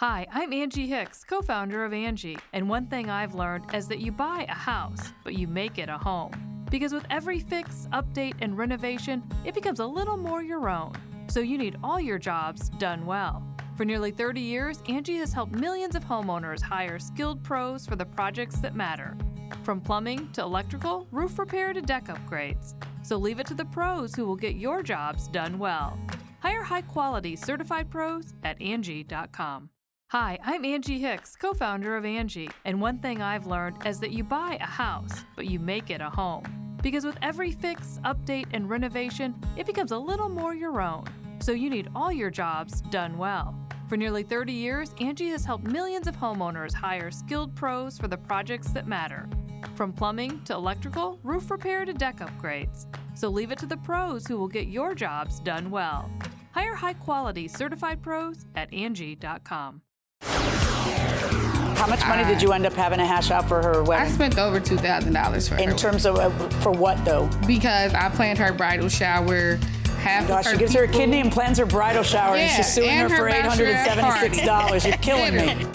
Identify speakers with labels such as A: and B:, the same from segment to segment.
A: Hi, I'm Angie Hicks, co-founder of Angie, and one thing I've learned is that you buy a house, but you make it a home. Because with every fix, update, and renovation, it becomes a little more your own. So you need all your jobs done well. For nearly 30 years, Angie has helped millions of homeowners hire skilled pros for the projects that matter. From plumbing to electrical, roof repair to deck upgrades. So leave it to the pros who will get your jobs done well. Hire high-quality certified pros at Angie.com. Hi, I'm Angie Hicks, co-founder of Angie, and one thing I've learned is that you buy a house, but you make it a home. Because with every fix, update, and renovation, it becomes a little more your own. So you need all your jobs done well. For nearly 30 years, Angie has helped millions of homeowners hire skilled pros for the projects that matter. From plumbing to electrical, roof repair to deck upgrades. So leave it to the pros who will get your jobs done well. Hire high-quality certified pros at Angie.com.
B: How much money did you end up having to hash out for her wedding?
C: I spent over $2,000 for her.
B: In terms of, for what though?
C: Because I planned her bridal shower. Half
B: Gosh,
C: of her
B: she gives her a
C: people-
B: kidney and plans her bridal shower, and she's suing her for $876. You're killing me.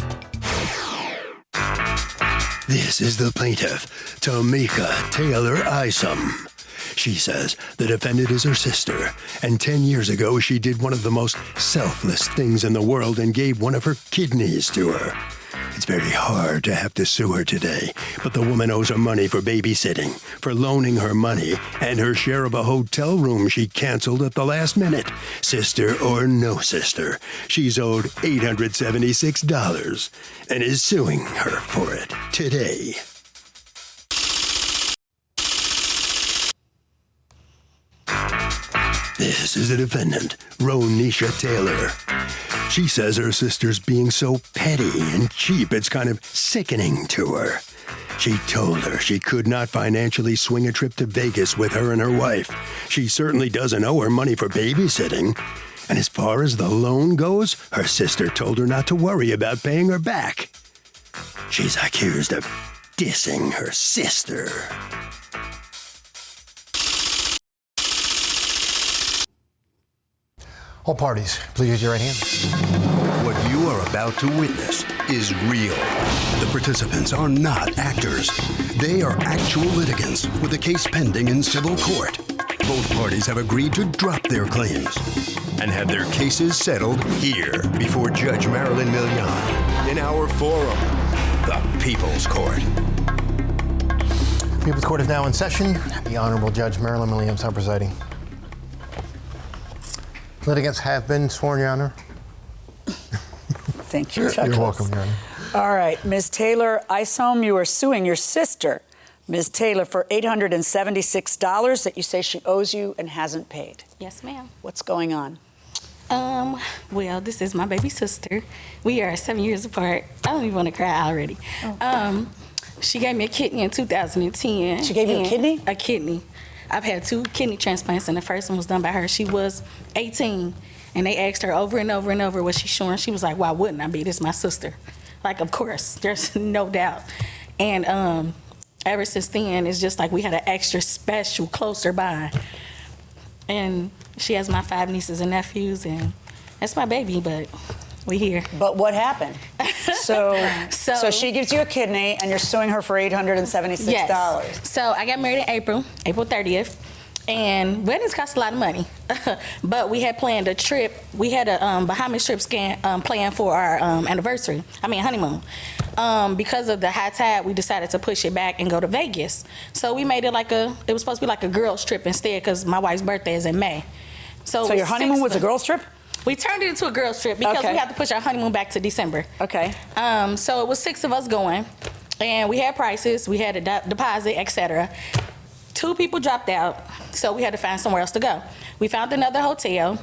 D: This is the plaintiff, Tamika Taylor Isom. She says the defendant is her sister, and 10 years ago she did one of the most selfless things in the world and gave one of her kidneys to her. It's very hard to have to sue her today, but the woman owes her money for babysitting, for loaning her money, and her share of a hotel room she canceled at the last minute. Sister or no sister, she's owed $876 and is suing her for it today. This is the defendant, Ronisha Taylor. She says her sister's being so petty and cheap, it's kind of sickening to her. She told her she could not financially swing a trip to Vegas with her and her wife. She certainly doesn't owe her money for babysitting. And as far as the loan goes, her sister told her not to worry about paying her back. She's accused of dissing her sister.
E: All parties, please use your right hand.
D: What you are about to witness is real. The participants are not actors. They are actual litigants with a case pending in civil court. Both parties have agreed to drop their claims and have their cases settled here before Judge Marilyn Millian in our forum, the People's Court.
E: People's Court is now in session. The Honorable Judge Marilyn Millian is now presiding. Litigants have been sworn, Your Honor.
B: Thank you, Chuck.
E: You're welcome, Your Honor.
B: All right, Ms. Taylor Isom, you are suing your sister, Ms. Taylor, for $876 that you say she owes you and hasn't paid.
F: Yes, ma'am.
B: What's going on?
F: Well, this is my baby sister. We are 7 years apart. I don't even want to cry already. Oh. She gave me a kidney in 2010.
B: She gave you a kidney?
F: A kidney. I've had 2 kidney transplants, and the first one was done by her. She was 18, and they asked her over and over and over, was she sure? And she was like, why wouldn't I be? This is my sister. Like, of course, there's no doubt. And ever since then, it's just like we had an extra special, closer bond. And she has my 5 nieces and nephews, and that's my baby, but we here.
B: But what happened? So she gives you a kidney, and you're suing her for $876.
F: Yes. So I got married in April 30th, and weddings cost a lot of money. But we had planned a trip. We had a Bahamas trip planned for our honeymoon. Because of the high tide, we decided to push it back and go to Vegas. So we made it it was supposed to be like a girls trip instead, because my wife's birthday is in May. So
B: your honeymoon was a girls trip?
F: We turned it into a girls trip because we had to push our honeymoon back to December.
B: Okay.
F: So it was 6 of us going, and we had prices, we had a deposit, etc. 2 people dropped out, so we had to find somewhere else to go. We found another hotel.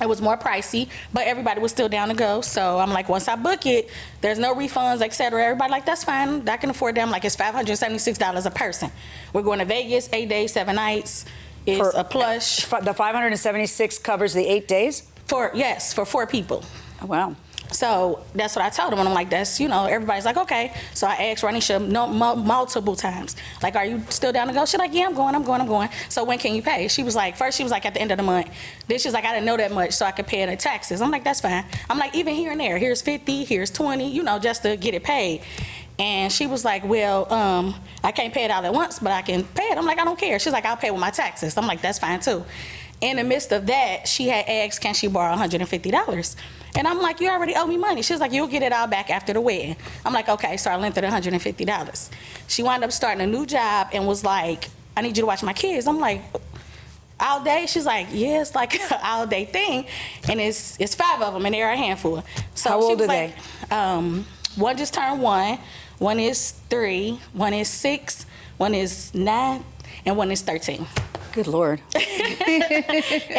F: It was more pricey, but everybody was still down to go. So I'm like, once I book it, there's no refunds, etc. Everybody like, that's fine, I can afford that. I'm like, it's $576 a person. We're going to Vegas, 8 days, 7 nights. It's a plush.
B: The $576 covers the 8 days?
F: For 4 people.
B: Oh, wow.
F: So that's what I told him, and I'm like, that's, everybody's like, okay. So I asked Ranisha multiple times, like, are you still down to go? She's like, yeah, I'm going. So when can you pay? She was like, first she was like, at the end of the month. Then she was like, I didn't know that much, so I could pay the taxes. I'm like, that's fine. I'm like, even here and there, here's 50, here's 20, just to get it paid. And she was like, well, I can't pay it all at once, but I can pay it. I'm like, I don't care. She's like, I'll pay with my taxes. I'm like, that's fine too. In the midst of that, she had asked, can she borrow $150? And I'm like, you already owe me money. She was like, you'll get it all back after the wedding. I'm like, okay. So I lent her $150. She wound up starting a new job and was like, I need you to watch my kids. I'm like, all day? She's like, yeah, it's like an all day thing. And it's 5 of them and they're a handful. So
B: How old
F: she was
B: are
F: like, one just turned 1, one is 3, one is 6, one is 9, and one is 13.
B: Good Lord.
F: And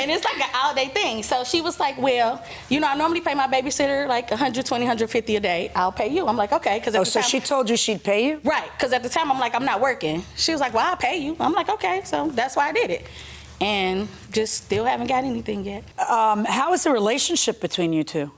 F: it's like an all-day thing. So she was like, well, I normally pay my babysitter like $120, $150 a day. I'll pay you. I'm like, okay.
B: So she told you she'd pay you?
F: Right, because at the time I'm like, I'm not working. She was like, well, I'll pay you. I'm like, okay. So that's why I did it. And just still haven't got anything yet.
B: How is the relationship between you two?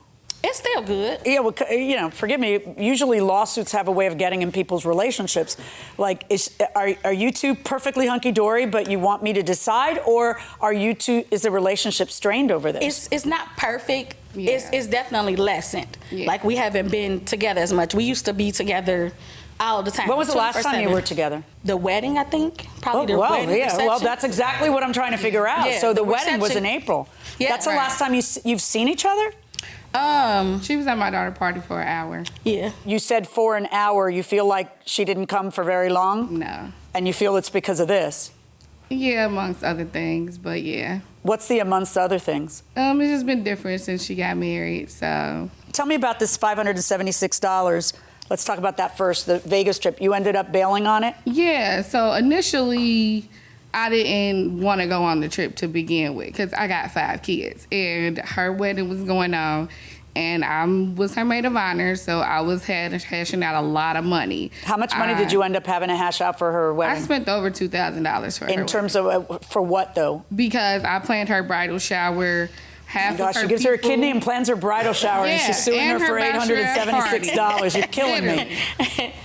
F: It's still good.
B: Yeah, well, forgive me. Usually lawsuits have a way of getting in people's relationships. Like, are you two perfectly hunky-dory, but you want me to decide? Or is the relationship strained over this?
F: It's not perfect.
C: Yeah.
F: It's definitely lessened. Yeah. Like, we haven't been together as much. We used to be together all the time.
B: When was the last time you were together?
F: The wedding, I think. Probably the wedding reception.
B: Well, that's exactly what I'm trying to figure out.
F: Yeah,
B: so the wedding
F: reception.
B: was in April.
F: Yeah,
B: that's the last time you've seen each other?
C: She was at my daughter's party for an hour.
F: Yeah.
B: You said for an hour. You feel like she didn't come for very long?
C: No.
B: And you feel it's because of this?
C: Yeah, amongst other things, but yeah.
B: What's the amongst other things?
C: It's just been different since she got married, so.
B: Tell me about this $576. Let's talk about that first, the Vegas trip. You ended up bailing on it?
C: Yeah, so initially I didn't want to go on the trip to begin with because I got 5 kids and her wedding was going on and I was her maid of honor, so I was hashing out a lot of money.
B: How much money did you end up having to hash out for her wedding?
C: I spent over $2,000 for her
B: In terms of, for what though?
C: Because I planned her bridal shower.
B: Oh gosh, she gives her a kidney and plans her bridal shower, and she's suing her for $876. You're killing me.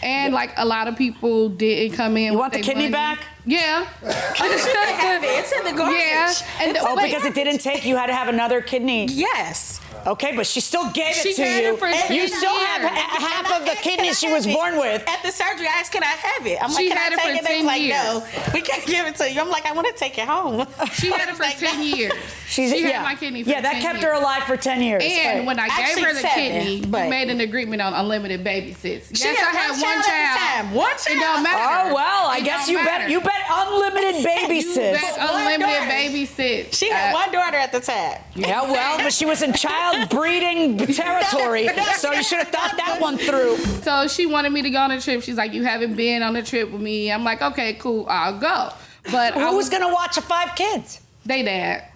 C: And like a lot of people didn't come in.
B: You want the kidney back?
C: Yeah.
F: It's in the garbage.
C: Yeah. And
B: because it didn't take, you had to have another kidney.
F: Yes.
B: Okay, but she still gave it to
C: had
B: you.
C: it for 10
B: You still have half of the kidneys she was born with.
F: At the surgery, I asked, can I have it? I'm like, can I take it? They was like, no, we can't give it to you. I'm like, I want to take it home.
C: She had it for 10 years. She had my kidney for 10 years.
B: Yeah, that kept her alive for 10 years.
C: And when I gave her the kidney, we made an agreement on unlimited babysits. Yes, I had one child.
F: One child.
C: It don't matter.
B: Oh, well, I guess you bet unlimited babysits.
C: You bet unlimited babysits.
F: She had one daughter at the time.
B: Yeah, well, but she was in child breeding territory, so you should have thought that one through.
C: So she wanted me to go on a trip. She's like, you haven't been on a trip with me. I'm like, okay, cool, I'll go. But
B: who was going to watch the 5 kids?
C: They dad.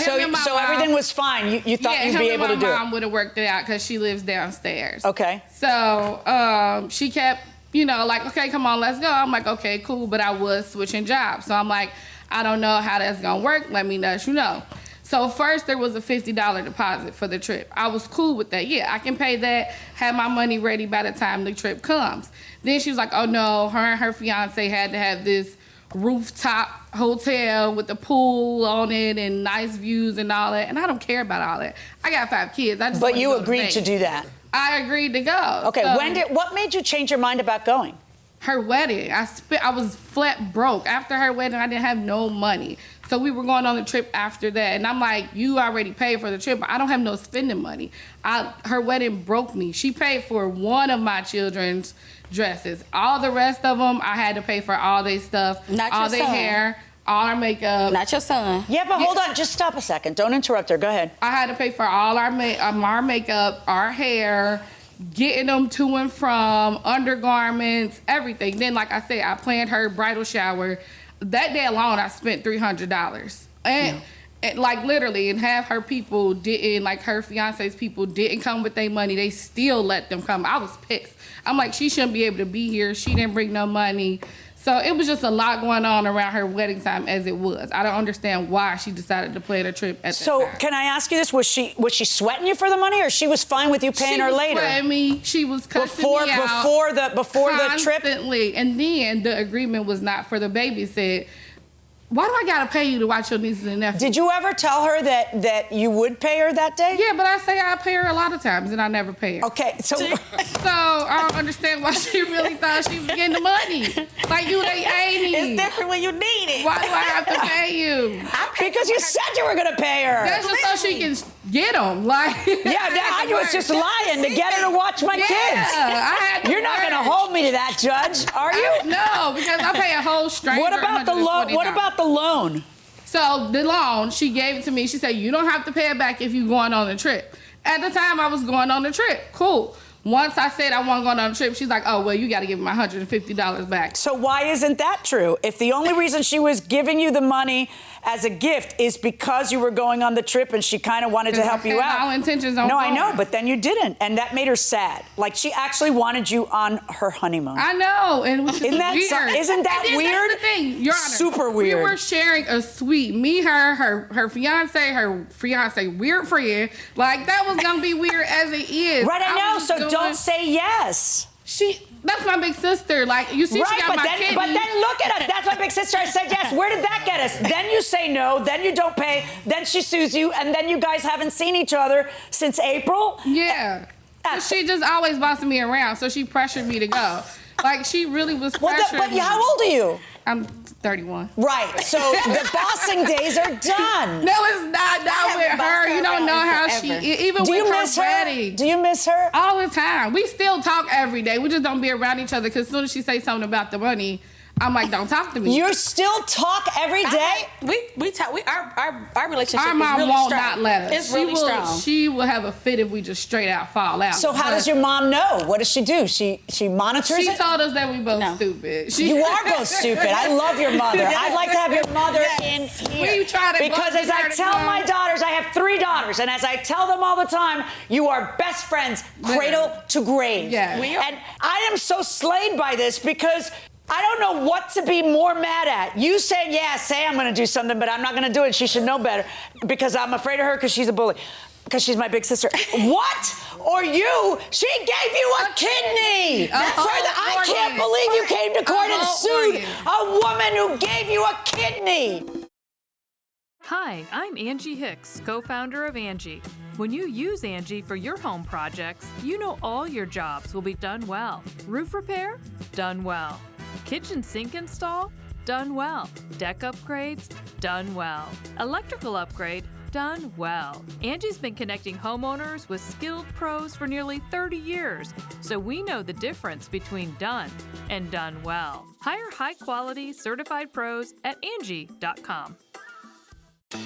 B: So everything was fine. You thought you'd be able to do it.
C: My mom would have worked it out because she lives downstairs.
B: Okay.
C: So she kept, like, okay, come on, let's go. I'm like, okay, cool. But I was switching jobs. So I'm like, I don't know how that's going to work. Let me let you know. So first there was a $50 deposit for the trip. I was cool with that. Yeah, I can pay that, have my money ready by the time the trip comes. Then she was like, oh no, her and her fiance had to have this rooftop hotel with the pool on it and nice views and all that. And I don't care about all that. I got 5 kids.
B: But you agreed to do that.
C: I agreed to go.
B: Okay, so, what made you change your mind about going?
C: Her wedding. I was flat broke. After her wedding, I didn't have no money. So we were going on the trip after that. And I'm like, you already paid for the trip, but I don't have no spending money. Her wedding broke me. She paid for one of my children's dresses. All the rest of them, I had to pay for all their stuff. All their hair, all our makeup.
F: Not your son.
B: Yeah, but hold on. Just stop a second. Don't interrupt her. Go ahead.
C: I had to pay for all our makeup, our hair, getting them to and from, undergarments, everything. Then, like I said, I planned her bridal shower. That day alone, I spent $300. And like literally, and half her people didn't, like her fiance's people didn't come with their money. They still let them come. I was pissed. I'm like, she shouldn't be able to be here. She didn't bring no money. So it was just a lot going on around her wedding time as it was. I don't understand why she decided to plan a trip at that
B: So
C: time.
B: can I ask you this? Was she sweating you for the money, or she was fine with you paying her later?
C: She was sweating me. She was cussing me out
B: before the trip.
C: Constantly. And then the agreement was not for the babysit. Why do I gotta pay you to watch your nieces and nephews?
B: Did you ever tell her that you would pay her that day?
C: Yeah, but I say I pay her a lot of times, and I never pay her.
B: Okay, so
C: So I don't understand why she really thought she was getting the money. Like, you ain't me.
F: It's different when you need it.
C: Why do I have to pay you?
B: because you said you were gonna pay her.
C: That's just so she can get them. Like,
B: Yeah, I was just lying to get her to watch my
C: yeah,
B: kids.
C: I had to
B: You're not gonna
C: work.
B: hold me to that, Judge, are you?
C: No, because I pay a whole stranger.
B: What about the loan? What
C: $120.
B: about the loan?
C: So the loan, she gave it to me. She said, you don't have to pay it back if you're going on the trip. At the time, I was going on the trip. Cool. Once I said I want to go on the trip, she's like, oh, well, you got to give me my $150 back.
B: So why isn't that true? If the only reason she was giving you the money as a gift is because you were going on the trip and she kind of wanted to help you out.
C: All intentions on
B: No, I
C: going.
B: know, but then you didn't, and that made her sad. Like, she actually wanted you on her honeymoon.
C: I know, and which is
B: Isn't that
C: weird.
B: isn't that
C: And then
B: weird?
C: That's the thing, Your Honor.
B: Super weird.
C: We were sharing a suite. Me, her fiance, weird friend. Like, that was gonna be weird as it is.
B: Right, I know.
C: was
B: So
C: doing-
B: don't say yes.
C: That's my big sister. Like, you see,
B: Right,
C: she got
B: but
C: my
B: then,
C: kidney.
B: but then look at us. That's my big sister. I said yes. Where did that get us? Then you say no. Then you don't pay. Then she sues you, and then you guys haven't seen each other since April.
C: Yeah. She just always bossing me around, so she pressured me to go. Like, she really was pressuring
B: But
C: me.
B: how old are you?
C: I'm 31.
B: Right. So the bossing days are done.
C: No, it's not. Not with her. You don't know how she. Even
B: Do you
C: with
B: miss
C: her
B: her?
C: wedding.
B: Do you miss her?
C: All the time. We still talk every day. We just don't be around each other because as soon as she say something about the money, I'm like, don't talk to me.
B: You still talk every day?
F: We talk. Our relationship
C: Our
F: is
C: mom
F: really
C: won't
F: strong.
C: not let us.
F: It's really strong.
C: She will have a fit if we just straight out fall out.
B: So how does your mom know? What does she do? She monitors
C: She
B: it?
C: told us that we both stupid.
B: You are both stupid. I love your mother. I'd like to have your mother in here.
C: We try to
B: because as I tell my daughters, I have 3 daughters, and as I tell them all the time, you are best friends, cradle to grave.
C: Yeah.
B: And I am so slayed by this because I don't know what to be more mad at. You saying, yeah, say I'm going to do something, but I'm not going to do it. She should know better because I'm afraid of her because she's a bully. Because she's my big sister. What? Or you? She gave you a kidney. I can't believe you came to court and sued a woman who gave you a kidney.
A: Hi, I'm Angie Hicks, co-founder of Angie. When you use Angie for your home projects, you know all your jobs will be done well. Roof repair? Done well. Kitchen sink install? Done well. Deck upgrades? Done well. Electrical upgrade? Done well. Angie's been connecting homeowners with skilled pros for nearly 30 years, so we know the difference between done and done well. Hire high-quality certified pros at Angie.com.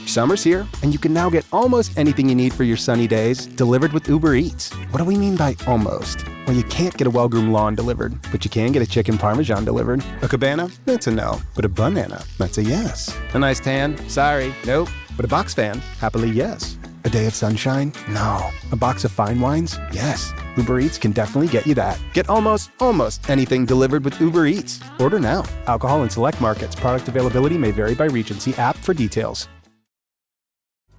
G: Summer's here, and you can now get almost anything you need for your sunny days delivered with Uber Eats. What do we mean by almost? Well, you can't get a well-groomed lawn delivered, but you can get a chicken parmesan delivered. A cabana? That's a no. But a banana? That's a yes. A nice tan? Sorry, nope. But a box fan? Happily, yes. A day of sunshine? No. A box of fine wines? Yes. Uber Eats can definitely get you that. Get almost anything delivered with Uber Eats. Order now. Alcohol in select markets. Product availability may vary by region. See app for details.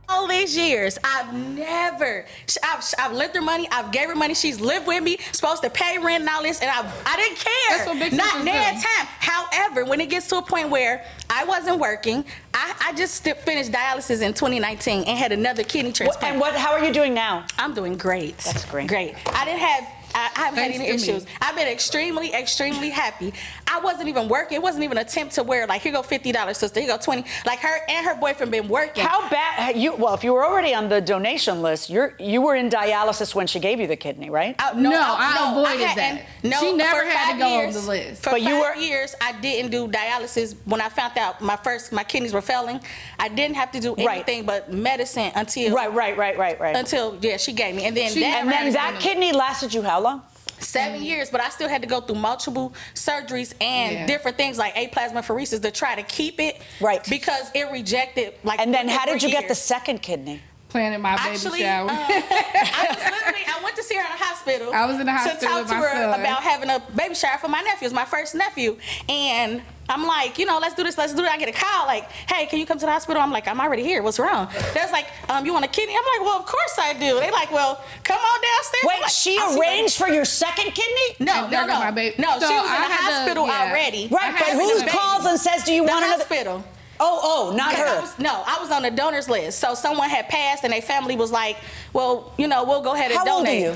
F: All these years, I've lent her money, I've gave her money, she's lived with me, supposed to pay rent and all this, and I didn't care.
C: That's what big
F: Not
C: sisters
F: that
C: do.
F: time. However, when it gets to a point where I wasn't working, I just finished dialysis in 2019 and had another kidney transplant.
B: How are you doing now?
F: I'm doing great.
B: That's great.
F: Great. I haven't had
C: Thanks
F: any
C: to me.
F: issues. I've been extremely, extremely happy. I wasn't even working. It wasn't even an attempt to wear, like, here go $50, sister, here go 20. Like, her and her boyfriend been working.
B: How bad? If you were already on the donation list, you were in dialysis when she gave you the kidney, right?
C: I avoided that. She never
F: for
C: had to
F: 5
C: go on
F: years,
C: the list.
F: For
B: But you
F: 5 years, I didn't do dialysis. When I found out my kidneys were failing, I didn't have to do anything but medicine until
B: Right.
F: until she gave me, and then
B: that kidney lasted you how long?
F: 7 years, but I still had to go through multiple surgeries and different things like aplasmapheresis to try to keep it.
B: Right.
F: Because it rejected, like.
B: And then how did you get the
F: years.
B: second kidney?
C: planning my baby shower.
F: I went to see her in the hospital.
C: I was in the hospital
F: to talk
C: with
F: to
C: my
F: her
C: son.
F: about having a baby shower for my nephew. It's my first nephew. And I'm like, let's do this, let's do it. I get a call like, hey, can you come to the hospital? I'm like, I'm already here. What's wrong? They're like, you want a kidney? I'm like, well, of course I do. They like, well, come on downstairs.
B: Wait,
F: like,
B: she arranged for your second kidney?
F: No.
C: My baby.
F: No,
C: So
F: she was in
C: I
F: the
C: had to-
F: hospital
C: yeah.
F: already.
B: Right, but who calls and says, do you
F: The
B: want another?
F: hospital.
B: Oh, not her.
F: I was on the donors list. So someone had passed and their family was like, well, we'll go ahead and
B: How old are
F: donate.
B: you?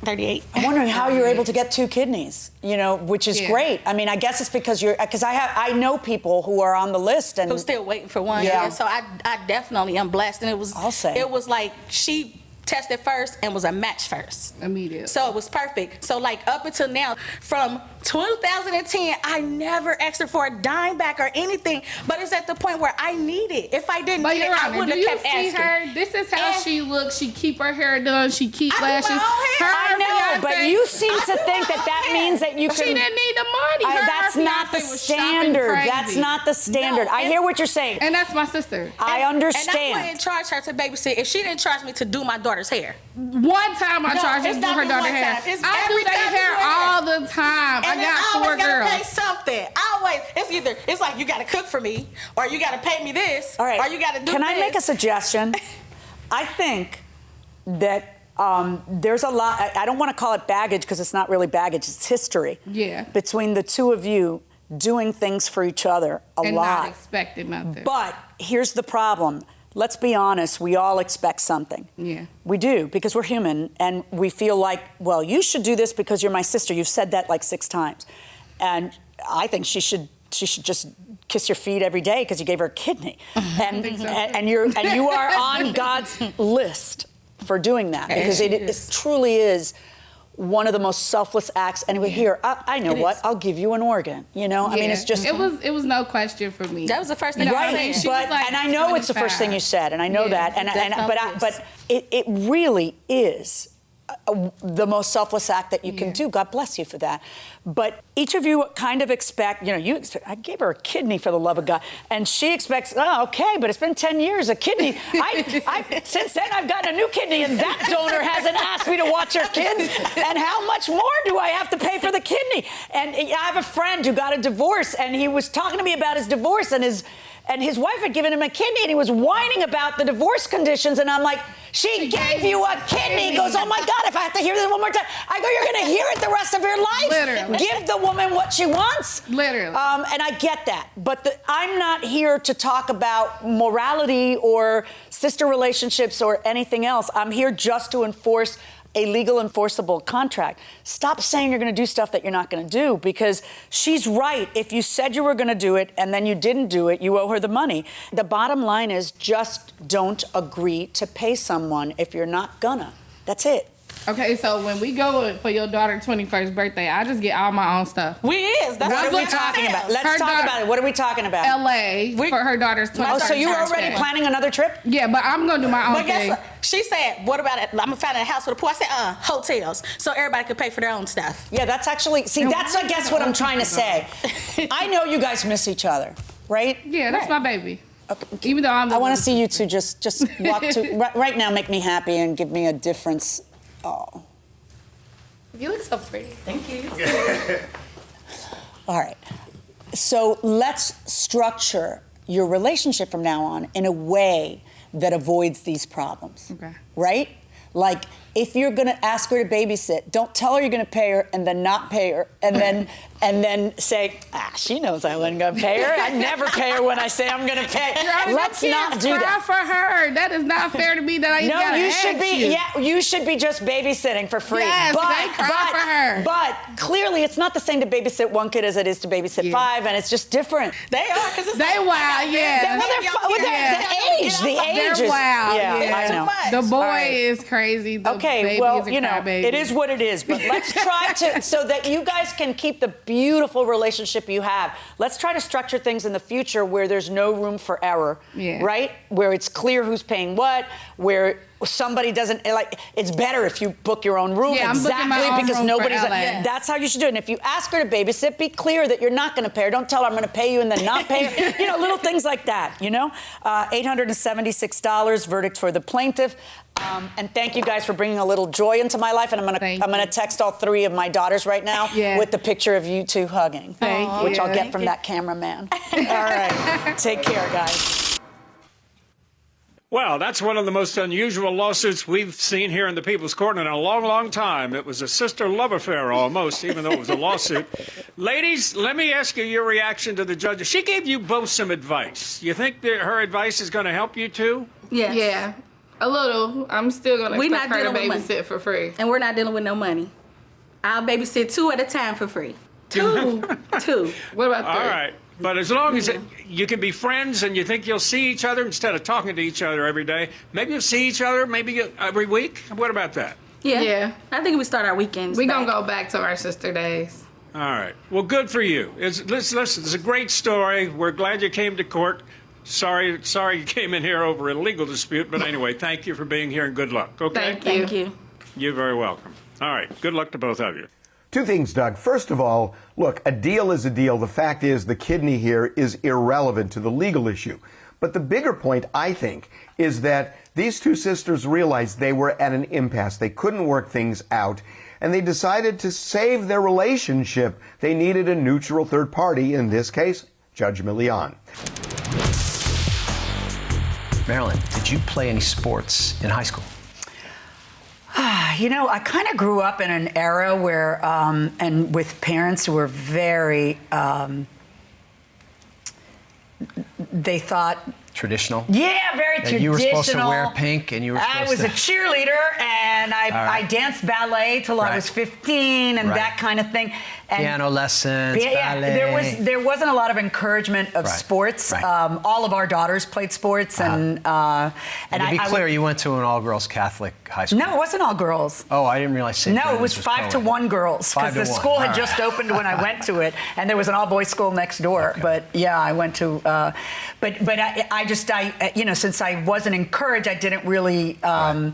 F: 38.
B: I'm wondering how you're able to get 2 kidneys, which is great. I mean, I guess it's because I know people who are on the list and
F: Who's still waiting for one.
B: Yeah.
F: Yeah. So I definitely am blessed. And
B: I'll say.
F: it was like she tested first and was a match first.
C: Immediate.
F: So it was perfect. So like up until now, from 2010, I never asked her for a dime back or anything, but it's at the point where I need it. If I didn't
C: But
F: need it,
C: Your
F: I
C: Honor,
F: wouldn't
C: do you
F: have kept
C: see
F: asking.
C: her? This is how
F: And-
C: she looks. She keep her hair done. She keep
F: I do my
C: lashes.
F: own hair.
B: I know, but
C: fiance-
B: you seem
F: I
B: to
F: do
B: think
F: my
B: that
F: own
B: means
F: hair.
B: that you can.
C: She didn't need the money.
B: That's
C: Her
B: not the
C: fiance was shopping
B: standard.
C: crazy.
B: That's not the standard.
F: No,
B: I hear what you're saying.
C: And that's my sister.
B: I
F: And I
B: understand.
F: wouldn't charge her to babysit if she didn't charge me to do my daughter's hair.
C: One time I
F: No,
C: charged her
F: it's
C: to do
F: not
C: her
F: been
C: daughter
F: one
C: hair.
F: time. It's
C: I
F: every
C: do their
F: time you
C: hair
F: do her
C: all the time.
F: And
C: I got 4
F: always gotta
C: girls.
F: pay something. Always. It's like you gotta cook for me, or you gotta pay me this,
B: All right.
F: or you gotta do
B: Can
F: this.
B: I make a suggestion? I think that there's a lot. I don't want to call it baggage because it's not really baggage. It's history.
C: Yeah.
B: Between the two of you doing things for each other a
C: And
B: lot.
C: not expecting nothing.
B: But here's the problem. Let's be honest, we all expect something.
C: Yeah.
B: We do, because we're human, and we feel like, well, you should do this because you're my sister. You've said that like 6 times. And I think she should just kiss your feet every day because you gave her a kidney. And, and you are on God's list for doing that, because it truly is one of the most selfless acts. Anyway, here, I know what, I'll give you an organ, I mean, it's just...
C: It was no question for me.
F: That was the first thing I
B: Right,
F: said.
C: She was
B: but
C: like
B: and I know it's the first thing you
C: 25.
B: said, and I know
C: Yeah,
B: that, but it really is the most selfless act that you can do. God bless you for that. But each of you kind of expect, I gave her a kidney for the love of God, and she expects, oh, okay, but it's been 10 years, a kidney. Since then I've gotten a new kidney, and that donor hasn't asked me to watch her kids. And how much more do I have to pay for the kidney? And I have a friend who got a divorce, and he was talking to me about his divorce, and his wife had given him a kidney, and he was whining about the divorce conditions, and I'm like, she gave you a kidney. He goes, oh my God, if I have to hear this one more time. I go, you're gonna hear it the rest of your life.
C: Literally.
B: Give the woman what she wants.
C: Literally.
B: And I get that, but I'm not here to talk about morality or sister relationships or anything else. I'm here just to enforce a legal enforceable contract. Stop saying you're going to do stuff that you're not going to do, because she's right. If you said you were going to do it and then you didn't do it, you owe her the money. The bottom line is just don't agree to pay someone if you're not gonna. That's it.
C: Okay, so when we go for your daughter's 21st birthday, I just get all my own stuff.
F: That's
B: What are we talking about? Let's
C: Her
B: talk
C: daughter-
B: about it. What are we talking about?
C: LA for her daughter's 21st
B: Oh, so you're
C: birthday.
B: already planning another trip?
C: Yeah, but I'm gonna do my own
F: But guess
C: thing.
F: what? She said, what about it? I'm gonna find a house with a pool. I said, hotels. So everybody could pay for their own stuff.
B: Yeah, that's actually, that's I guess what I'm trying to say. I know you guys miss each other, right?
C: Yeah, that's my baby. Even though
B: I want to see you two just walk to, right now, make me happy and give me a difference. Oh.
F: You look so pretty. Thank you.
B: All right. So let's structure your relationship from now on in a way that avoids these problems.
C: Okay.
B: Right? Like, if you're going to ask her to babysit, don't tell her you're going to pay her and then not pay her and then say, she knows I wasn't going to pay her. I never pay her when I say I'm going to pay. Let's not do that.
C: for her. That is not fair to me that I even gotta
B: you
C: ask
B: should be.
C: you.
B: Yeah, you should be just babysitting for free.
C: Yes, they cry for her.
B: But clearly, it's not the same to babysit one kid as it is to babysit 5, and it's just different.
F: They are, because it's
C: They wild, yeah.
B: The age
C: They're
B: is
C: wild.
B: Yeah, I know.
C: The boy
B: All right.
C: is crazy. The
B: Okay,
C: baby
B: well,
C: is a crybaby.
B: it is what it is. But let's try to, so that you guys can keep the beautiful relationship you have. Let's try to structure things in the future where there's no room for error.
C: Yeah.
B: Right? Where it's clear who's paying what, where somebody doesn't, like, it's better if you book your own room.
C: Yeah, I'm booking my own
B: because
C: room for
B: nobody's.
C: LA.
B: That's how you should do it. And if you ask her to babysit, be clear that you're not going to pay her. Don't tell her I'm going to pay you and then not pay her. You know, little things like that. You know, $876 verdict for the plaintiff. And thank you guys for bringing a little joy into my life. And I'm gonna text all 3 of my daughters right now with the picture of you 2 hugging, which I'll get from that cameraman. All right, take care, guys.
H: Well, that's one of the most unusual lawsuits we've seen here in the People's Court in a long, long time. It was a sister love affair almost, even though it was a lawsuit. Ladies, let me ask you your reaction to the judge. She gave you both some advice. You think that her advice is going to help you too?
F: Yes.
C: Yeah, a little. I'm still going to expect her to babysit for free.
F: And we're not dealing with no money. I'll babysit 2 at a time for free. 2. 2.
C: What about 3?
H: All right. But as long as you can be friends and you think you'll see each other instead of talking to each other every day, maybe you'll see each other maybe every week. What about that?
F: Yeah. I think we start our weekends.
C: We're going to go back to our sister days.
H: All right. Well, good for you. Listen, it's a great story. We're glad you came to court. Sorry you came in here over a legal dispute, but anyway, thank you for being here and good luck. Okay?
F: Thank you.
H: You're very welcome. All right. Good luck to both of you.
I: 2 things, Doug. First of all, look, a deal is a deal. The fact is the kidney here is irrelevant to the legal issue. But the bigger point, I think, is that these 2 sisters realized they were at an impasse. They couldn't work things out. And they decided to save their relationship. They needed a neutral third party, in this case, Judge Milian.
E: Marilyn, did you play any sports in high school?
B: You know, I kind of grew up in an era where, and with parents who were very, they thought...
E: Traditional?
B: Yeah, very traditional.
E: You were supposed to wear pink and you were supposed
B: to... I was a cheerleader and I danced ballet till I was 15 and that kind of thing. And
E: piano lessons, ballet.
B: There wasn't a lot of encouragement of sports. All of our daughters played sports and
E: to be clear, you went to an all-girls Catholic high school.
B: No, it wasn't all girls.
E: Oh, I didn't realize.
B: No, it was 5-to-1 girls because the school had just opened when I went to it, and there was an all-boys school next door. Okay. But yeah, I went to. But I you know, since I wasn't encouraged, I didn't really. I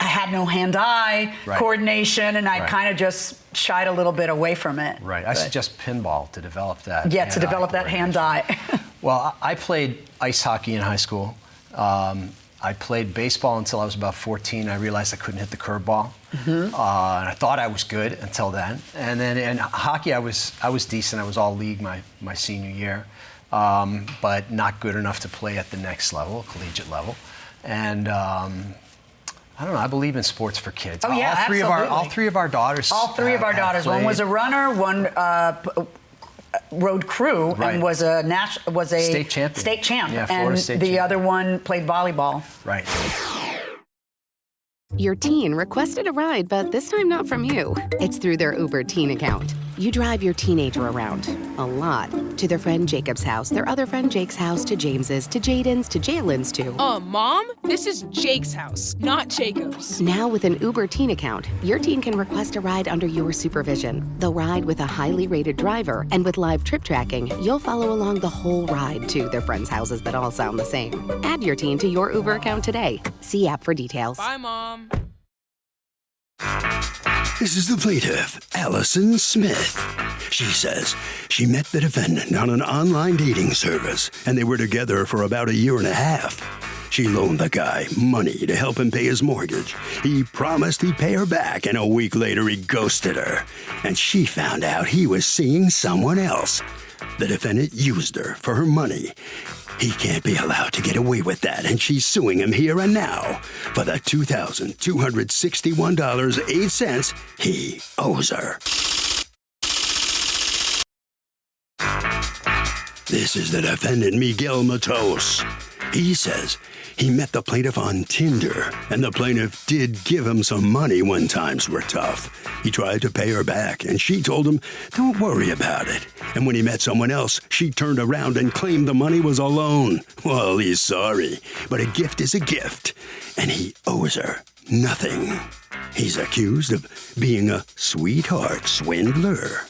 B: had no hand-eye coordination, and I kind of just shied a little bit away from it.
E: Right. I suggest pinball to develop that.
B: Yeah, to develop that hand-eye.
E: Well, I played ice hockey in high school. I played baseball until I was about 14. I realized I couldn't hit the curveball, and I thought I was good until then. And then in hockey, I was decent. I was all league my senior year, but not good enough to play at the next level, collegiate level. And I don't know. I believe in sports for kids.
B: Oh yeah, absolutely.
E: All three of our daughters.
B: All 3 of our daughters. One was a runner. One rode crew and was a
E: state champion.
B: State champ.
E: Yeah, Florida
B: and
E: state
B: the
E: champ.
B: other one played volleyball.
E: Right.
J: Your teen requested a ride, but this time not from you. It's through their Uber teen account. You drive your teenager around, a lot, to their friend Jacob's house, their other friend Jake's house, to James's, to Jaden's, to Jalen's, to...
K: Mom? This is Jake's house, not Jacob's.
J: Now with an Uber teen account, your teen can request a ride under your supervision. They'll ride with a highly rated driver, and with live trip tracking, you'll follow along the whole ride to their friends' houses that all sound the same. Add your teen to your Uber account today. See app for details.
K: Bye, Mom.
D: This is the plaintiff, Allison Smith. She says she met the defendant on an online dating service, and they were together for about 1.5 years. She loaned the guy money to help him pay his mortgage. He promised he'd pay her back, and a week later he ghosted her. And she found out he was seeing someone else. The defendant used her for her money. He can't be allowed to get away with that, and she's suing him here and now for the $2,261.08 he owes her. This is the defendant, Miguel Matos. He says he met the plaintiff on Tinder, and the plaintiff did give him some money when times were tough. He tried to pay her back, and she told him, "Don't worry about it." And when he met someone else, she turned around and claimed the money was a loan. Well, he's sorry, but a gift is a gift, and he owes her nothing. He's accused of being a sweetheart swindler.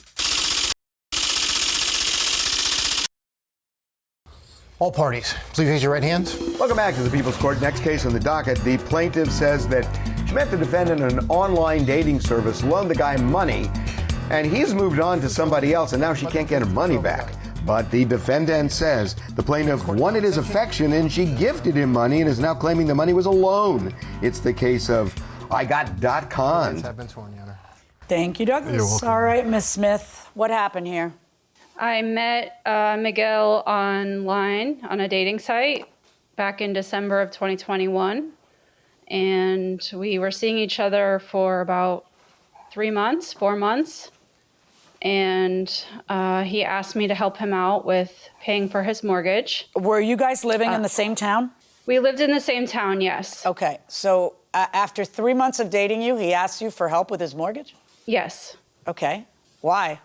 L: All parties, please raise your right hands.
I: Welcome back to the People's Court. Next case on the docket. The plaintiff says that she met the defendant in an online dating service, loaned the guy money, and he's moved on to somebody else, and now she can't get her money back. But the defendant says the plaintiff wanted his affection and she gifted him money and is now claiming the money was a loan. It's the case of igot.con.
B: Thank you, Douglas. All right, Miss Smith, what happened here?
M: I met Miguel online on a dating site back in December of 2021. And we were seeing each other for about 4 months. And he asked me to help him out with paying for his mortgage.
B: Were you guys living in the same town?
M: We lived in the same town, yes.
B: Okay, so after 3 months of dating you, he asked you for help with his mortgage?
M: Yes.
B: Okay, why?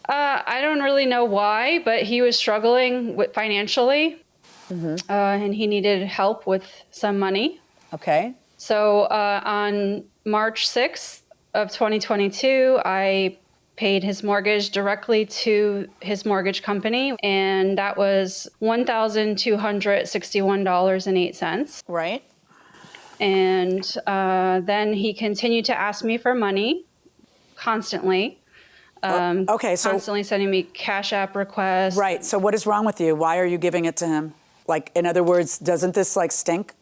M: I don't really know why, but he was struggling financially, and he needed help with some money.
B: Okay.
M: So on March 6th of 2022, I paid his mortgage directly to his mortgage company, and that was $1,261.08.
B: Right.
M: And then he continued to ask me for money constantly.
B: Okay, so
M: constantly sending me Cash App requests.
B: Right. So what is wrong with you? Why are you giving it to him? Like, in other words, doesn't this like stink?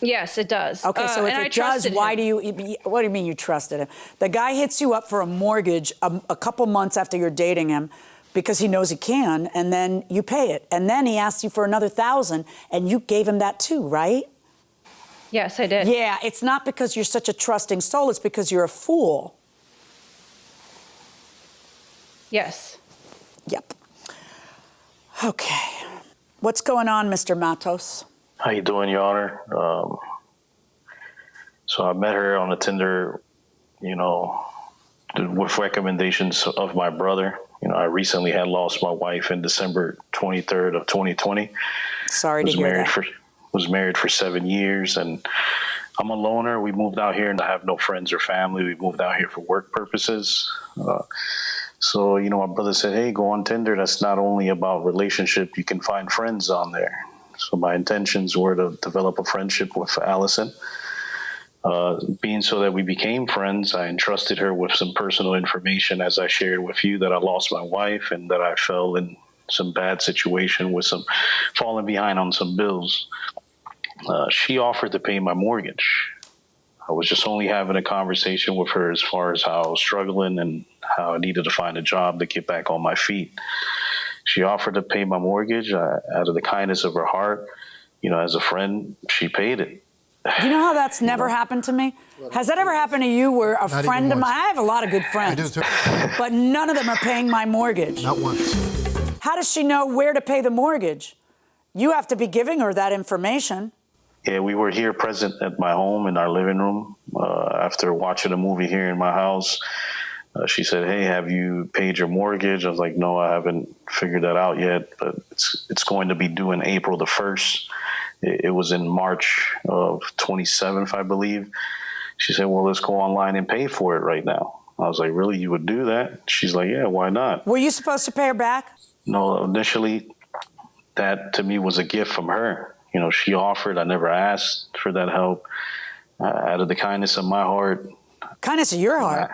M: Yes, it does.
B: Okay, so if it does, why do you? What do you mean you trusted him? The guy hits you up for a mortgage a couple months after you're dating him, because he knows he can, and then you pay it, and then he asks you for another $1,000, and you gave him that too, right?
M: Yes, I did.
B: Yeah, it's not because you're such a trusting soul; it's because you're a fool.
M: Yes.
B: Yep. Okay. What's going on, Mr. Matos?
N: How you doing, Your Honor? So I met her on the Tinder, with recommendations of my brother. I recently had lost my wife in December 23rd of 2020.
B: Sorry to hear that.
N: Was married for 7 years, and I'm a loner. We moved out here and I have no friends or family. We moved out here for work purposes. So, my brother said, hey, go on Tinder. That's not only about relationship. You can find friends on there. So my intentions were to develop a friendship with Allison. Being so that we became friends, I entrusted her with some personal information, as I shared with you, that I lost my wife and that I fell in some bad situation with some falling behind on some bills. She offered to pay my mortgage. I was just only having a conversation with her as far as how I was struggling and how I needed to find a job to get back on my feet. She offered to pay my mortgage out of the kindness of her heart. As a friend, she paid it.
B: You know how that's never happened to me? Has that ever happened to you where a friend of mine, I have a lot of good friends,
L: I do too.
B: But none of them are paying my mortgage?
L: Not once.
B: How does she know where to pay the mortgage? You have to be giving her that information.
N: Yeah, we were here present at my home in our living room after watching a movie here in my house. She said, hey, have you paid your mortgage? I was like, no, I haven't figured that out yet, but it's going to be due in April the 1st. It was in March of 27th, I believe. She said, well, let's go online and pay for it right now. I was like, really? You would do that? She's like, yeah, why not?
B: Were you supposed to pay her back?
N: No, initially, that to me was a gift from her. She offered. I never asked for that help. Out of the kindness of my heart.
B: Kindness of your heart?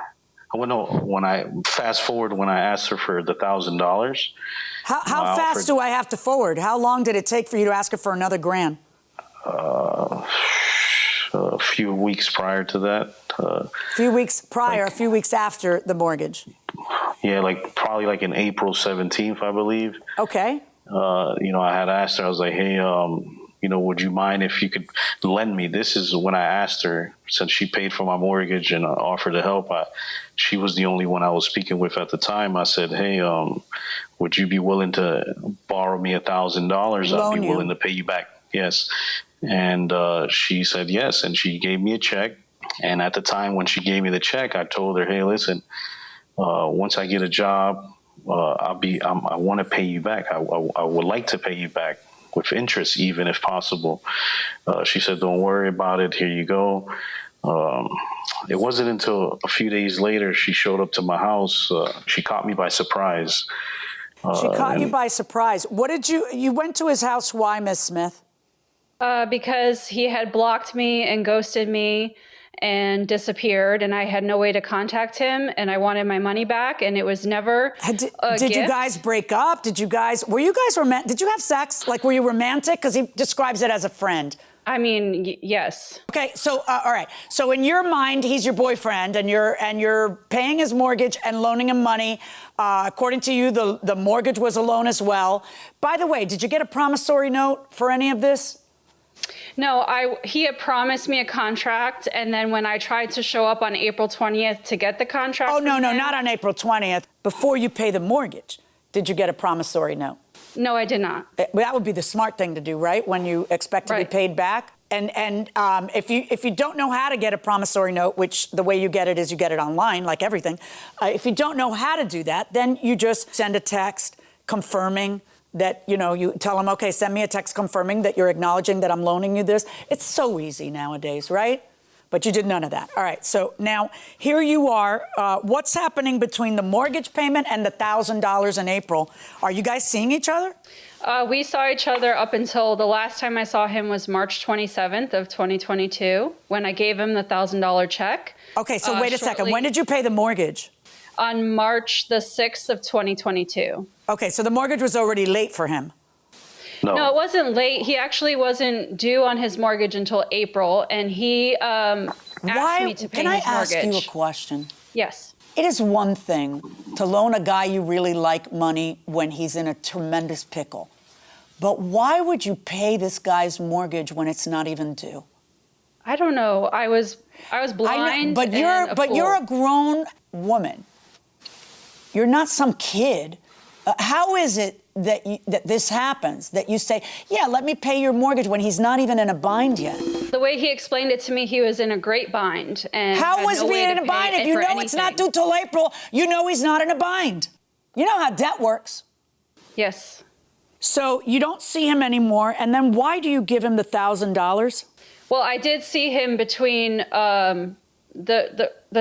N: When I fast forward, when I asked her for the $1,000.
B: How fast do I have to forward? How long did it take for you to ask her for another $1,000?
N: A few weeks prior to that.
B: A few weeks prior, a few weeks after the mortgage.
N: Yeah, probably in April 17th, I believe.
B: Okay.
N: I had asked her, I was like, hey, would you mind if you could lend me? This is when I asked her, since she paid for my mortgage and offered to help. She was the only one I was speaking with at the time. I said, hey, would you be willing to borrow me $1,000? I'd be willing to pay you back. Yes. And she said yes. And she gave me a check. And at the time when she gave me the check, I told her, hey, listen, once I get a job, I want to pay you back. I would like to pay you back with interest, even if possible. She said, don't worry about it. Here you go. It wasn't until a few days later she showed up to my house. She caught me by surprise.
B: She caught you by surprise. What did you went to his house, why, Miss Smith?
M: Because he had blocked me and ghosted me and disappeared, and I had no way to contact him, and I wanted my money back, and it was never
B: Did you guys break up? Did you guys romantic? Did you have sex? Like, were you romantic? Because he describes it as a friend.
M: I mean, yes.
B: Okay, so all right. So in your mind, he's your boyfriend, and you're paying his mortgage and loaning him money. According to you, the mortgage was a loan as well. By the way, did you get a promissory note for any of this?
M: No, he had promised me a contract, and then when I tried to show up on April 20th to get the contract.
B: Oh, no, not on April 20th. Before you pay the mortgage, did you get a promissory note?
M: No, I did not.
B: That would be the smart thing to do, right? When you expect to be paid back. And if you don't know how to get a promissory note, which the way you get it is you get it online, like everything. If you don't know how to do that, then you just send a text confirming that, you tell them, okay, send me a text confirming that you're acknowledging that I'm loaning you this. It's so easy nowadays, right? But you did none of that. All right, so now here you are. What's happening between the mortgage payment and the $1,000 in April? Are you guys seeing each other?
M: We saw each other up until the last time I saw him was March 27th of 2022, when I gave him the $1,000 check.
B: Okay, so wait a second. When did you pay the mortgage?
M: On March the 6th of 2022.
B: Okay, so the mortgage was already late for him.
M: No, it wasn't late. He actually wasn't due on his mortgage until April, and he asked me to pay his mortgage.
B: Can I ask you a question?
M: Yes.
B: It is one thing to loan a guy you really like money when he's in a tremendous pickle. But why would you pay this guy's mortgage when it's not even due?
M: I don't know. I was blind.
B: But you're a grown woman. You're not some kid. How is it that this happens? That you say, yeah, let me pay your mortgage when he's not even in a bind yet?
M: The way he explained it to me, he was in a great bind. And
B: how was he in a bind? If you know it's not due till April, you know he's not in a bind. You know how debt works.
M: Yes.
B: So you don't see him anymore, and then why do you give him the $1,000?
M: Well, I did see him between the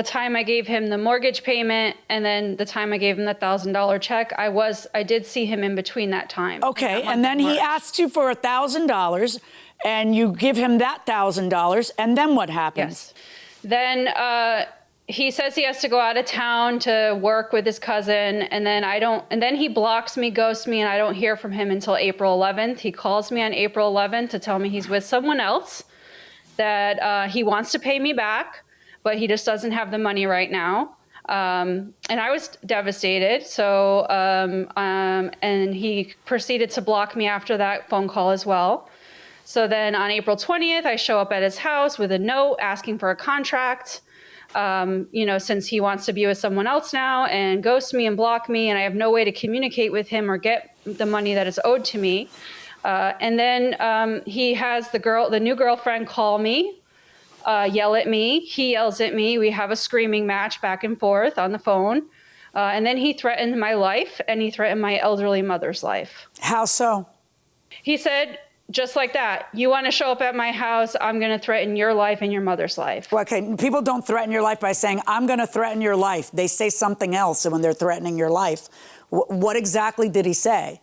M: time I gave him the mortgage payment and then the time I gave him the $1,000 check. I did see him in between that time.
B: Okay, and then he asked you for $1,000, and you give him that $1,000, and then what happens?
M: Yes. Then he says he has to go out of town to work with his cousin, and then he blocks me, ghosts me, and I don't hear from him until April 11th. He calls me on April 11th to tell me he's with someone else, that he wants to pay me back, but he just doesn't have the money right now. And I was devastated. So, and he proceeded to block me after that phone call as well. So then on April 20th, I show up at his house with a note asking for a contract, since he wants to be with someone else now, and ghosts me and block me, and I have no way to communicate with him or get the money that is owed to me. And then he has the new girlfriend call me, yell at me. He yells at me. We have a screaming match back and forth on the phone. And then he threatened my life, and he threatened my elderly mother's life.
B: How so?
M: He said, just like that, you want to show up at my house, I'm going to threaten your life and your mother's life.
B: Well, okay, people don't threaten your life by saying, I'm going to threaten your life. They say something else when they're threatening your life. What exactly did he say?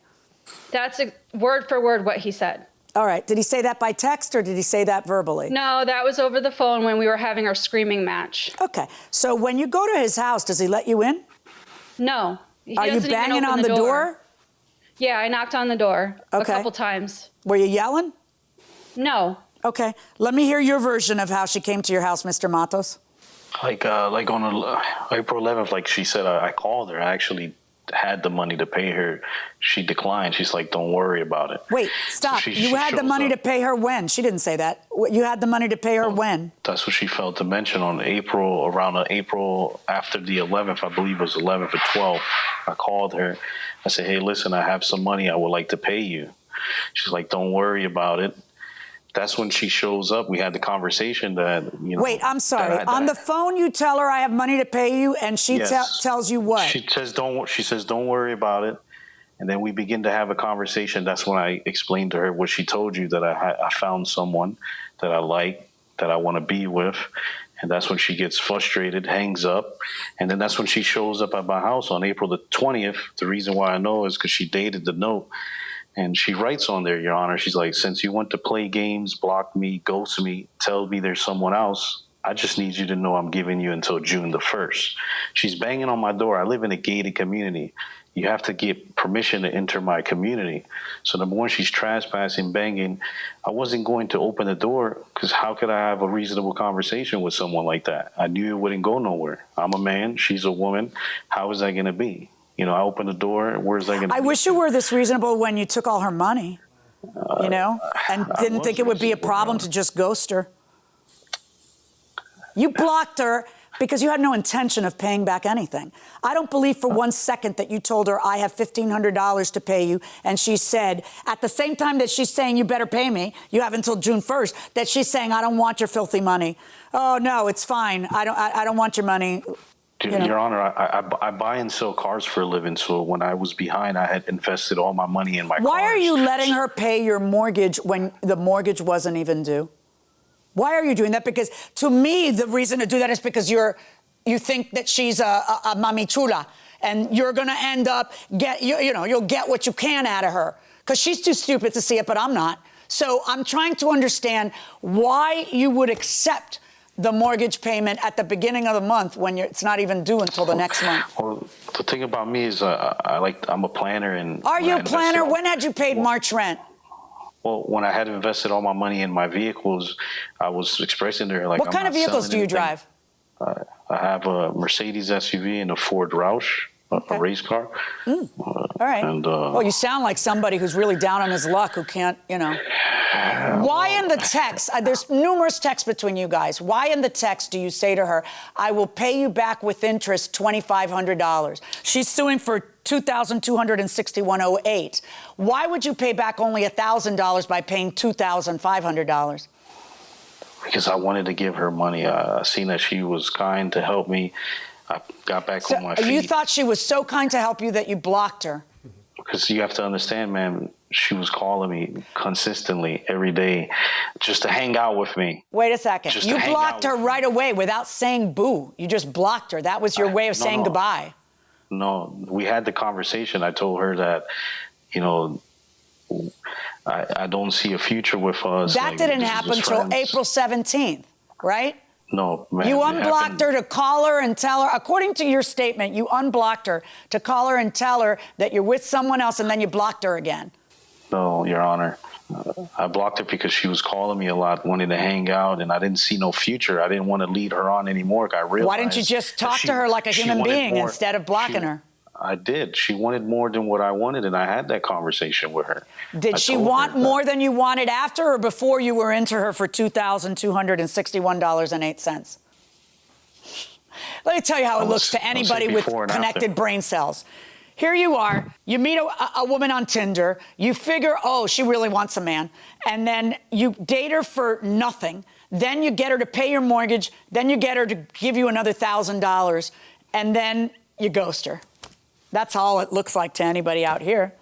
M: That's word for word what he said.
B: All right. Did he say that by text or did he say that verbally?
M: No, that was over the phone when we were having our screaming match.
B: Okay. So when you go to his house, does he let you in?
M: No.
B: Are you banging on the door?
M: Yeah, I knocked on the door a couple times.
B: Were you yelling?
M: No.
B: Okay. Let me hear your version of how she came to your house, Mr. Matos.
N: Like on April 11th, like she said, I called her. I actually had the money to pay her. She declined. She's like, don't worry about it.
B: Wait, stop.
N: So
B: you had the money to pay her when? She didn't say that. You had the money to pay her when?
N: That's what she failed to mention on around April after the 11th, I believe it was 11th or 12th. I called her. I said, hey, listen, I have some money I would like to pay you. She's like, don't worry about it. That's when she shows up. We had the conversation that,
B: Wait, I'm sorry. On the phone, you tell her I have money to pay you, and she tells you what?
N: She says, don't worry about it. And then we begin to have a conversation. That's when I explained to her what she told you, that I found someone that I like, that I want to be with. And that's when she gets frustrated, hangs up. And then that's when she shows up at my house on April the 20th. The reason why I know is because she dated the note. And she writes on there, Your Honor, she's like, since you went to play games, block me, ghost me, tell me there's someone else, I just need you to know I'm giving you until June the 1st. She's banging on my door. I live in a gated community. You have to get permission to enter my community. So number one, she's trespassing, banging. I wasn't going to open the door because how could I have a reasonable conversation with someone like that? I knew it wouldn't go nowhere. I'm a man. She's a woman. How is that going to be? You know, I opened the door. Where's that going to be?
B: I wish you were this reasonable when you took all her money, you know, and didn't think it would be a problem to just ghost her. You blocked her because you had no intention of paying back anything. I don't believe for 1 second that you told her, I have $1,500 to pay you. And she said, at the same time that she's saying, you better pay me, you have until June 1st, that she's saying, I don't want your filthy money. Oh, no, it's fine. I don't want your money. You know?
N: Your Honor, I buy and sell cars for a living. So when I was behind, I had invested all my money in my cars.
B: Why are you letting her pay your mortgage when the mortgage wasn't even due? Why are you doing that? Because to me, the reason to do that is because you think that she's a mami chula, and you're going to end up you'll get what you can out of her because she's too stupid to see it, but I'm not. So I'm trying to understand why you would accept the mortgage payment at the beginning of the month when it's not even due until the next month.
N: Well, the thing about me is I'm a planner. And
B: are you a planner? When had you paid March rent?
N: Well, when I had invested all my money in my vehicles, I was expressing to her like,
B: what kind of vehicles do you drive?
N: I have a Mercedes SUV and a Ford Roush, a race car.
B: All right.
N: And,
B: well, you sound like somebody who's really down on his luck who can't, Why in the text, there's numerous texts between you guys. Why in the text do you say to her, I will pay you back with interest $2,500? She's suing for $2,261.08. Why would you pay back only $1,000 by paying $2,500?
N: Because I wanted to give her money. I seen that she was kind to help me. I got back on my feet.
B: You thought she was so kind to help you that you blocked her?
N: Because you have to understand, man, she was calling me consistently every day just to hang out with me.
B: Wait a second. You blocked her right away without saying boo. You just blocked her. That was your way of saying goodbye.
N: No, we had the conversation. I told her that, I don't see a future with us.
B: That didn't happen until April 17th, right?
N: No, man.
B: You unblocked her to call her and tell her, according to your statement, you unblocked her to call her and tell her that you're with someone else, and then you blocked her again.
N: No, Your Honor. I blocked her because she was calling me a lot, wanting to hang out, and I didn't see no future. I didn't want to lead her on anymore. I realized.
B: Why didn't you just talk to her like a human being instead of blocking her?
N: I did. She wanted more than what I wanted, and I had that conversation with her.
B: Did she want more than you wanted after or before you were into her for $2,261.08? Let me tell you how it looks to anybody with connected brain cells. Here you are, you meet a woman on Tinder, you figure, oh, she really wants a man, and then you date her for nothing, then you get her to pay your mortgage, then you get her to give you another $1,000, and then you ghost her. That's all it looks like to anybody out here.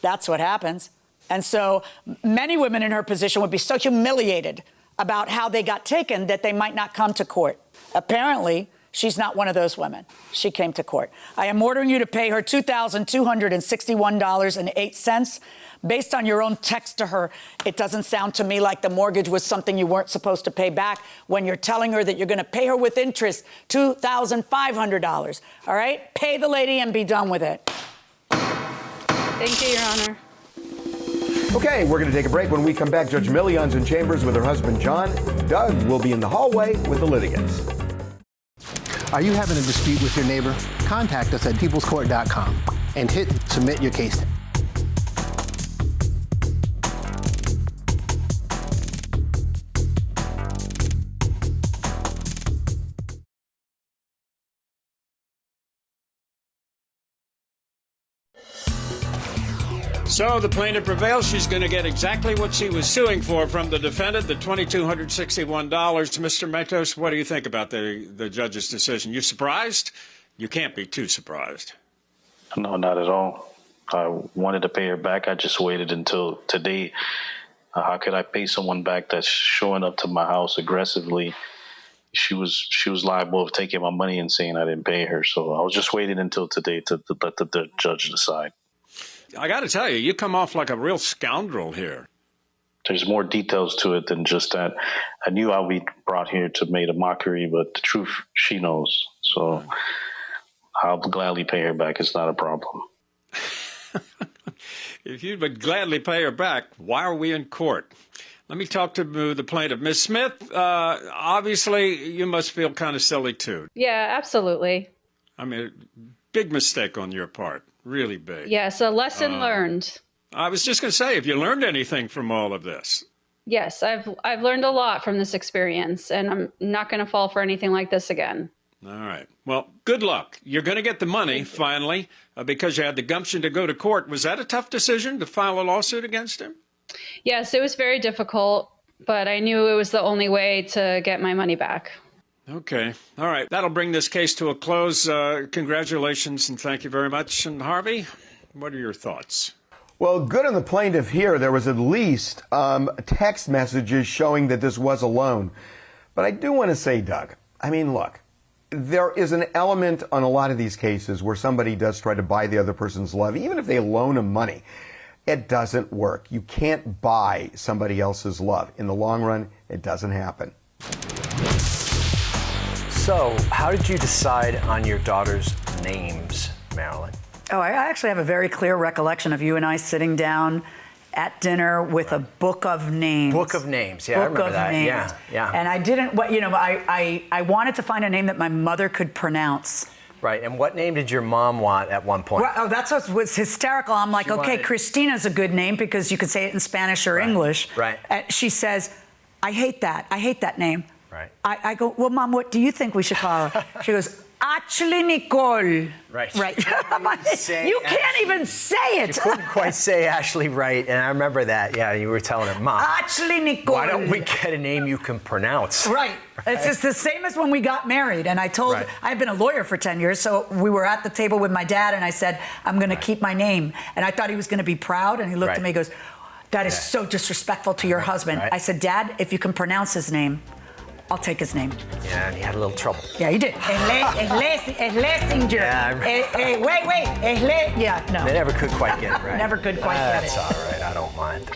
B: That's what happens. And so many women in her position would be so humiliated about how they got taken that they might not come to court. Apparently, she's not one of those women. She came to court. I am ordering you to pay her $2,261.08. Based on your own text to her, it doesn't sound to me like the mortgage was something you weren't supposed to pay back when you're telling her that you're going to pay her with interest $2,500. All right? Pay the lady and be done with it.
M: Thank you, Your Honor.
I: Okay, we're going to take a break. When we come back, Judge Million's in chambers with her husband, John. Doug will be in the hallway with the litigants.
L: Are you having a dispute with your neighbor? Contact us at peoplescourt.com and hit submit your case.
H: So the plaintiff prevails. She's going to get exactly what she was suing for from the defendant, the $2,261. Mr. Matos, what do you think about the judge's decision? You surprised? You can't be too surprised.
N: No, not at all. I wanted to pay her back. I just waited until today. How could I pay someone back that's showing up to my house aggressively she was liable of taking my money and saying I didn't pay her. So I was just waiting until today to let the judge decide.
H: I got to tell you, you come off like a real scoundrel here.
N: There's more details to it than just that. I knew I'd be brought here to make a mockery, but the truth, she knows. So I'll gladly pay her back. It's not a problem.
H: If you would gladly pay her back, why are we in court? Let me talk to the plaintiff. Ms. Smith, obviously you must feel kind of silly too.
M: Yeah, absolutely.
H: I mean, big mistake on your part. Really big.
M: Yes, a lesson learned.
H: I was just going to say, have you learned anything from all of this?
M: Yes, I've learned a lot from this experience, and I'm not going to fall for anything like this again.
H: All right. Well, good luck. You're going to get the money, finally, because you had the gumption to go to court. Was that a tough decision to file a lawsuit against him?
M: Yes, it was very difficult, but I knew it was the only way to get my money back.
H: Okay. All right. That'll bring this case to a close. Congratulations and thank you very much. And Harvey, what are your thoughts?
I: Well, good on the plaintiff here. There was at least text messages showing that this was a loan. But I do want to say, Doug, I mean, look, there is an element on a lot of these cases where somebody does try to buy the other person's love, even if they loan them money. It doesn't work. You can't buy somebody else's love. In the long run, it doesn't happen.
E: So, how did you decide on your daughter's names, Marilyn?
B: Oh, I actually have a very clear recollection of you and I sitting down at dinner with a book of names.
E: Book of names, yeah, I remember that.
B: Names.
E: Yeah, yeah.
B: And I didn't, I wanted to find a name that my mother could pronounce.
E: Right, and what name did your mom want at one point?
B: Well, that's what was hysterical. I'm like, okay, Christina's a good name because you could say it in Spanish or English.
E: Right.
B: And she says, I hate that name.
E: Right.
B: I go, well, Mom, what do you think we should call her? She goes, Ashley Nicole.
E: Right.
B: Right. You can't even say it.
E: You couldn't quite say Ashley right, and I remember that. Yeah, you were telling her, Mom,
B: Ashley Nicole.
E: why don't we get a name you can pronounce?
B: Right. It's just the same as when we got married. And I told, I've been a lawyer for 10 years, so we were at the table with my dad, and I said, I'm going to keep my name. And I thought he was going to be proud, and he looked at me and goes, that is so disrespectful to your husband. I said, Dad, if you can pronounce his name, I'll take his name.
E: Yeah, and he had a little trouble.
B: Yeah, he did. Schlesinger.
E: Yeah,
B: wait. Yeah, no.
E: They never could quite get it right.
B: Never could quite get it.
E: That's all right. I don't mind.